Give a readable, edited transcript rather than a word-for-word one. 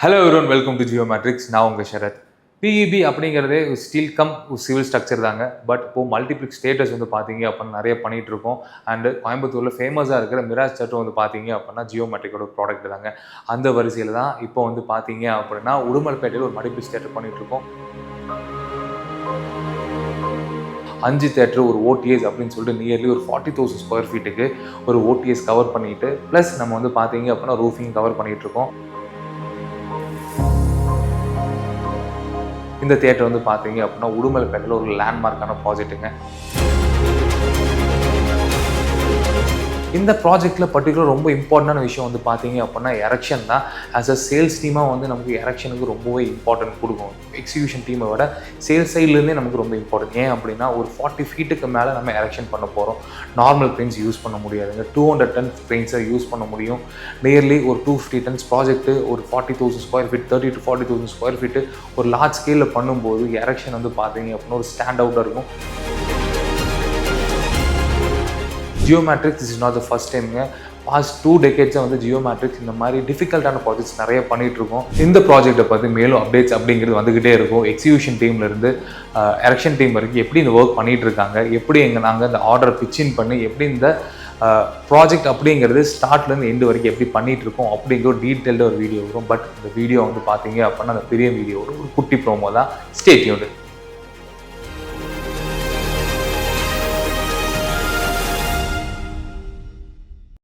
Hello everyone, welcome to Geometrics. Now unga Sharath. PEB அப்படிங்கிறதே steel come civil structure தாங்க. But இப்போ multiplex theatres வந்து பார்த்தீங்க அப்படின்னா நிறைய பண்ணிகிட்டு இருக்கோம். அண்டு கோயம்புத்தூரில் ஃபேமஸாக இருக்கிற மிராஜ் தேட்டர் வந்து பார்த்தீங்க அப்படின்னா ஜியோமெட்ரிக்கோட ப்ராடக்ட் தாங்க. அந்த வரிசையில் தான் இப்போ வந்து பார்த்தீங்க அப்படின்னா உடுமல்பேட்டையில் ஒரு மல்டிப்ளெக்ஸ் தியேட்டர் பண்ணிகிட்டு இருக்கோம். 5 தேட்டர் ஒரு ஓடிஎஸ் அப்படின்னு சொல்லிட்டு நியர்லி ஒரு 40,000 ஸ்கொயர் ஃபீட்டுக்கு ஒரு ஓடிஎஸ் கவர் பண்ணிட்டு ப்ளஸ் நம்ம வந்து பார்த்தீங்க அப்படின்னா ரூஃபிங் கவர் பண்ணிகிட்டு இருக்கோம். இந்த தியேட்டர் வந்து பார்த்தீங்க அப்படின்னா உடுமல்பேட்டையில் ஒரு லேண்ட்மார்க்கான ப்ராஜெக்ட்டுங்க. இந்த ப்ராஜெக்டில் பர்டிகுலர் ரொம்ப இம்பார்ட்டண்டான விஷயம் வந்து பார்த்தீங்க அப்படின்னா எரெக்ஷன் தான். ஆஸ் அ சேல்ஸ் டீமாக வந்து நமக்கு எரெக்ஷனுக்கு ரொம்பவே இம்பார்ட்டன்ட் கொடுக்கும். எக்ஸிக்யூஷன் டீமை விட சேல்ஸ் சைட்லேருந்தே நமக்கு ரொம்ப இம்பார்ட்டன்ட். ஏன் அப்படின்னா ஒரு 40 ஃபீட்டுக்கு மேலே நம்ம எரெக்ஷன் பண்ண போகிறோம். நார்மல் க்ரெயின்ஸ் யூஸ் பண்ண முடியாதுங்க. 200 டன் க்ரெயின்ஸை யூஸ் பண்ண முடியும். நியர்லி ஒரு 250 டன்ஸ் ப்ராஜெக்ட்டு ஒரு 40,000 square feet 30 to 40,000 square feet ஒரு லார்ஜ் ஸ்கேலில் பண்ணும்போது எரெக்ஷன் வந்து பார்த்தீங்க அப்படின்னா ஒரு ஸ்டாண்ட் அவுட்டாக இருக்கும். Geometrics is not the first timeங்க. பாஸ்ட் 2 decades வந்து ஜியோமேட்ரிக்ஸ் இந்த மாதிரி டிஃபிகல்ட்டான ப்ராஜெக்ட்ஸ் நிறைய பண்ணிகிட்டு இருக்கோம். இந்த ப்ராஜெக்டை பற்றி மேலும் அப்டேட்ஸ் அப்படிங்கிறது வந்துக்கிட்டே இருக்கும். எக்ஸிக்யூஷன் டீம்லேருந்து எரெக்ஷன் டீம் வரைக்கும் எப்படி இந்த ஒர்க் பண்ணிகிட்டு இருக்காங்க, எப்படி நாங்கள் இந்த ஆர்டர் பிச்சின் பண்ணி எப்படி இந்த ப்ராஜெக்ட் அப்படிங்கிறது ஸ்டார்ட்லேருந்து எண்டு வரைக்கும் எப்படி பண்ணிகிட்டு இருக்கோம் அப்படிங்கிற ஒரு டீட்டெயில்டு ஒரு வீடியோ வரும். பட் இந்த வீடியோ வந்து பார்த்தீங்க அப்படின்னா அந்த பெரிய வீடியோ ஒரு குட்டி ப்ரோமோ தான். Stay tuned.